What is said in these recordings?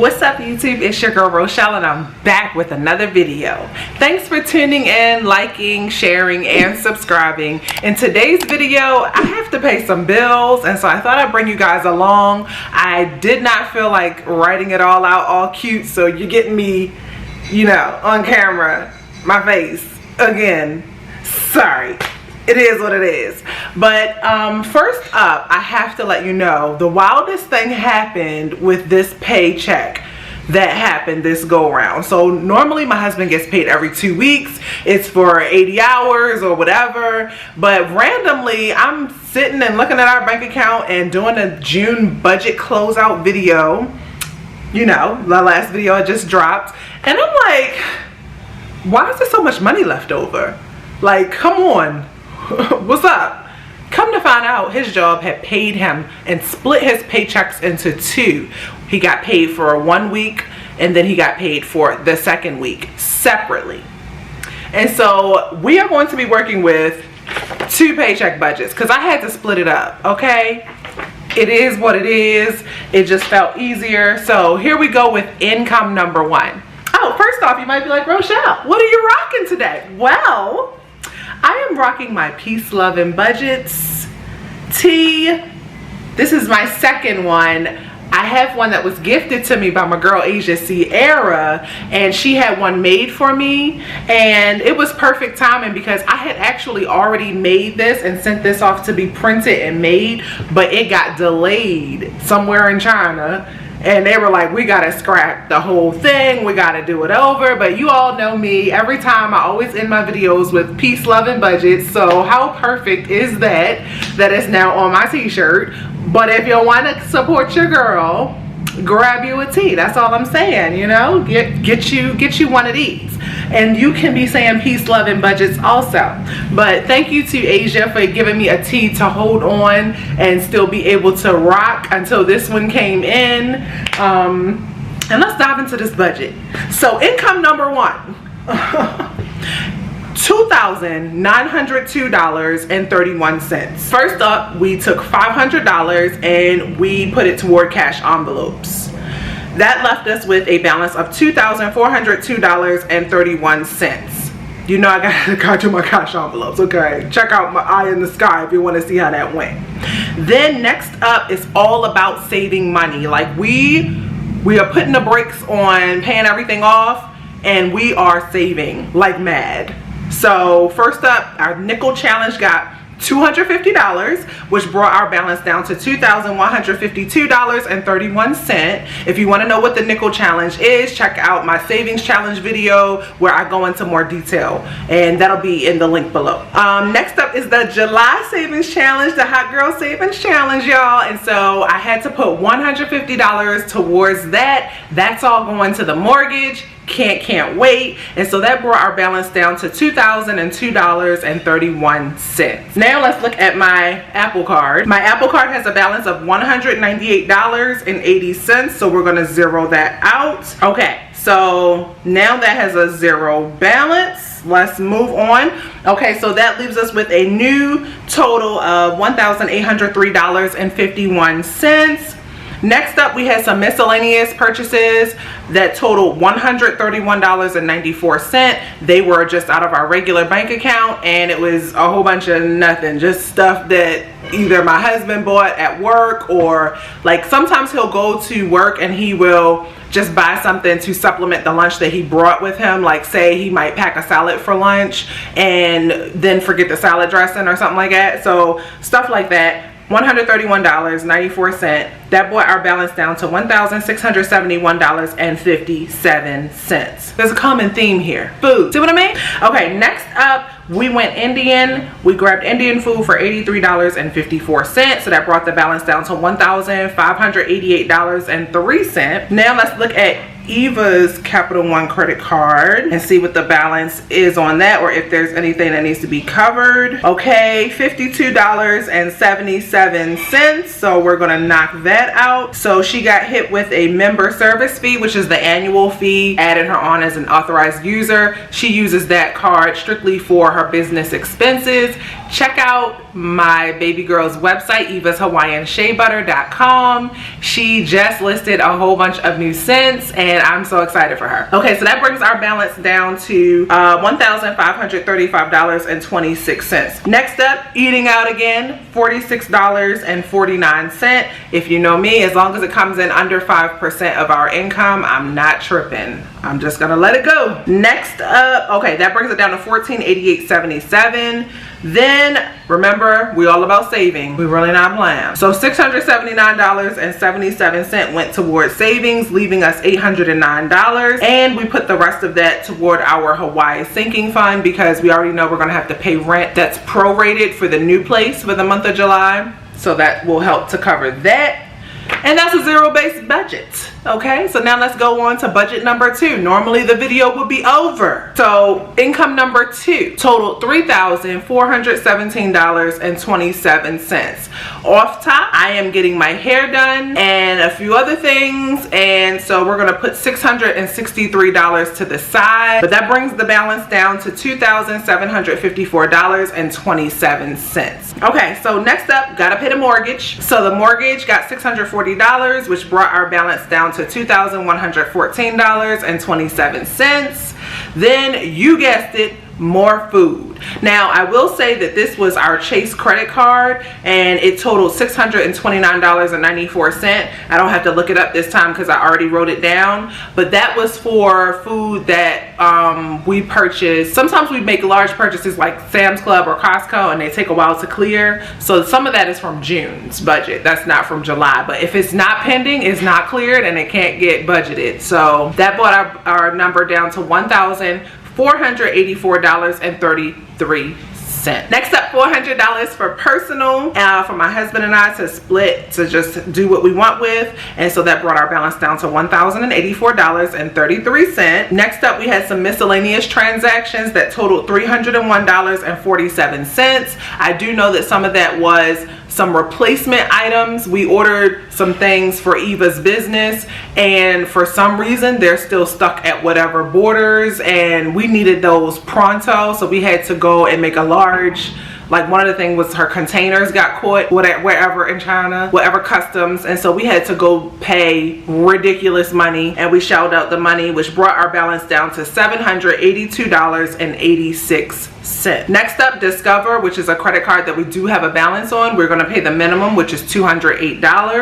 What's up YouTube? It's your girl Rochelle and I'm back with another video. Thanks for tuning in, liking, sharing, and subscribing. In today's video, I have to pay some bills, and so I thought I'd bring you guys along. I did not feel like writing it all out all cute, so you're getting me, you know, on camera, my face again. Sorry. It is what it is. But first up, I have to let you know the wildest thing happened with this paycheck that happened this go around. So normally my husband gets paid every 2 weeks. It's for 80 hours or whatever. But randomly, I'm sitting and looking at our bank account and doing a June budget closeout video. You know, the last video I just dropped. And I'm like, why is there so much money left over? Like, come on. What's up? Come to find out, his job had paid him and split his paychecks into two. He got paid for 1 week and then he got paid for the second week separately. And so we are going to be working with 2 paycheck budgets because I had to split it up, okay? It is what it is. It just felt easier. So here we go with income number 1. Oh, first off, you might be like, Rochelle, what are you rocking today? Well, I am rocking my Peace, Love, and Budgets tee. This is my second one. I have one that was gifted to me by my girl Asia Sierra, and she had one made for me, and it was perfect timing because I had actually already made this and sent this off to be printed and made, but it got delayed somewhere in China. And they were like, we gotta scrap the whole thing, we gotta do it over. But you all know me, every time I always end my videos with Peace, Love, and Budget. So how perfect is that it's now on my t-shirt? But if you wanna support your girl, grab you a tee. That's all I'm saying, you know? Get you one of these. And you can be saying Peace, Love, and Budgets also. But thank you to Asia for giving me a tee to hold on and still be able to rock until this one came in. And let's dive into this budget. So income number 1. $2,902.31. First up, we took $500 and we put it toward cash envelopes. That left us with a balance of $2,402.31. You know I gotta do my cash envelopes, okay? Check out my eye in the sky if you want to see how that went. Then next up is all about saving money. Like we are putting the brakes on paying everything off, and we are saving like mad. So first up, our nickel challenge got $250, which brought our balance down to $2,152.31. If you want to know what the nickel challenge is, check out my savings challenge video where I go into more detail, and that'll be in the link below. Next up is the July savings challenge, the Hot Girl Savings Challenge, y'all. And so I had to put $150 towards that. That's all going to the mortgage. Can't wait. And so that brought our balance down to $2,002.31. Now let's look at my Apple Card. My Apple Card has a balance of $198.80, so we're going to zero that out. Okay, so now that has a zero balance. Let's move on. Okay, so that leaves us with a new total of $1,803.51. Next up, we had some miscellaneous purchases that totaled $131.94. They were just out of our regular bank account, and it was a whole bunch of nothing, just stuff that either my husband bought at work, or like sometimes he'll go to work and he will just buy something to supplement the lunch that he brought with him. Like say he might pack a salad for lunch and then forget the salad dressing or something like that. So stuff like that. $131.94. That brought our balance down to $1,671.57. There's a common theme here. Food. See what I mean? Okay, next up, we went Indian. We grabbed Indian food for $83.54. So that brought the balance down to $1,588.03. Now let's look at Eva's Capital One credit card and see what the balance is on that, or if there's anything that needs to be covered. Okay, $52.77. So we're gonna knock that out. So she got hit with a member service fee, which is the annual fee, added her on as an authorized user. She uses that card strictly for her business expenses. Check out my baby girl's website, evashawaiianSheabutter.com. She just listed a whole bunch of new scents and I'm so excited for her. Okay, so that brings our balance down to $1,535.26. Next up, eating out again, $46.49. If you know me, as long as it comes in under 5% of our income, I'm not tripping. I'm just gonna let it go. Next up, okay, that brings it down to $1488.77. Then remember, we all about saving. We really not playing. So $679.77 went towards savings, leaving us $809, and we put the rest of that toward our Hawaii sinking fund because we already know we're gonna have to pay rent that's prorated for the new place for the month of July. So that will help to cover that. And that's a zero-based budget. Okay, so now let's go on to budget number 2. Normally the video would be over. So income number 2 totaled $3,417.27. Off top, I am getting my hair done and a few other things, and so we're gonna put $663 to the side, but that brings the balance down to $2,754.27. Okay, so next up, gotta pay the mortgage. So the mortgage got $640, which brought our balance down to $2,114.27. Then you guessed it, more food. Now I will say that this was our Chase credit card and it totaled $629.94. I don't have to look it up this time because I already wrote it down, but that was for food that we purchased. Sometimes we make large purchases like Sam's Club or Costco and they take a while to clear, so some of that is from June's budget. That's not from July, but if it's not pending, it's not cleared and it can't get budgeted. So that brought our number down to $1,484.33. Next up, $400 for personal, for my husband and I to split, to just do what we want with, and so that brought our balance down to $1,084.33. Next up, we had some miscellaneous transactions that totaled $301.47. I do know that some of that was some replacement items. We ordered some things for Eva's business and for some reason they're still stuck at whatever borders and we needed those pronto, so we had to go and make a large, like one of the things was her containers got caught wherever in China, whatever customs, and so we had to go pay ridiculous money and we shelled out the money, which brought our balance down to $782.86. Next up, Discover, which is a credit card that we do have a balance on. We're going to pay the minimum, which is $208.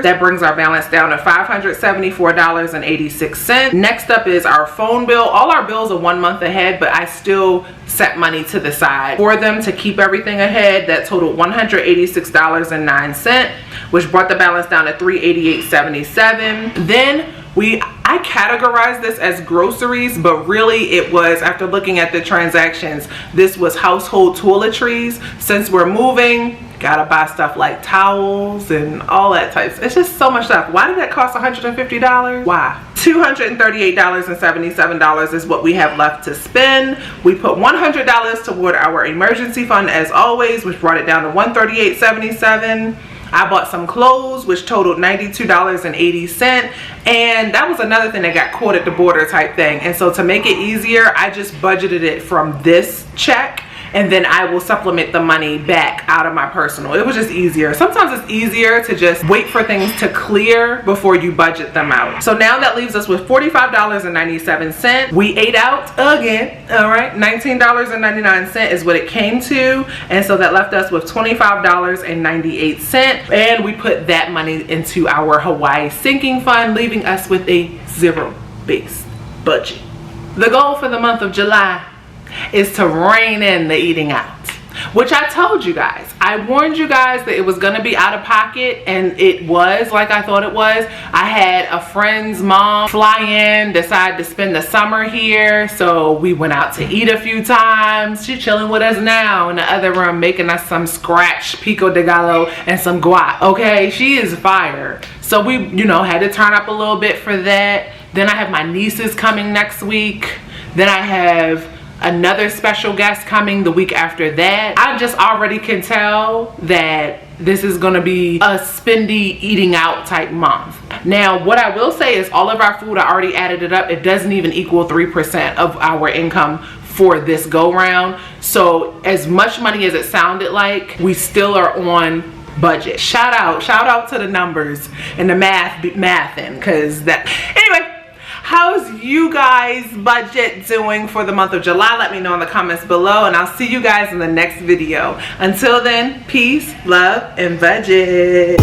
That brings our balance down to $574.86. Next up is our phone bill. All our bills are 1 month ahead, but I still set money to the side for them to keep everything ahead. That totaled $186.09, which brought the balance down to $388.77. Then I categorized this as groceries, but really it was, after looking at the transactions, this was household toiletries. Since we're moving, gotta buy stuff like towels and all that types. It's just so much stuff. Why did that cost $150? Why? $238.77 is what we have left to spend. We put $100 toward our emergency fund as always, which brought it down to $138.77. I bought some clothes, which totaled $92.80, and that was another thing that got caught at the border type thing. And so to make it easier, I just budgeted it from this check, and then I will supplement the money back out of my personal. It was just easier. Sometimes it's easier to just wait for things to clear before you budget them out. So now that leaves us with $45.97. We ate out again, all right? $19.99 is what it came to, and so that left us with $25.98, and we put that money into our Hawaii sinking fund, leaving us with a zero-based budget. The goal for the month of July is to rein in the eating out, which I told you guys. I warned you guys that it was going to be out of pocket, and it was like I thought it was. I had a friend's mom fly in, decide to spend the summer here, so we went out to eat a few times. She's chilling with us now in the other room, making us some scratch pico de gallo and some guac. Okay, she is fire. So we, you know, had to turn up a little bit for that. Then I have my nieces coming next week. Then I have another special guest coming the week after that. I just already can tell that this is gonna be a spendy eating out type month. Now, what I will say is all of our food, I already added it up. It doesn't even equal 3% of our income for this go round. So as much money as it sounded like, we still are on budget. Shout out to the numbers and the mathing, cause that, anyway. How's you guys' budget doing for the month of July? Let me know in the comments below, and I'll see you guys in the next video. Until then, peace, love, and budget.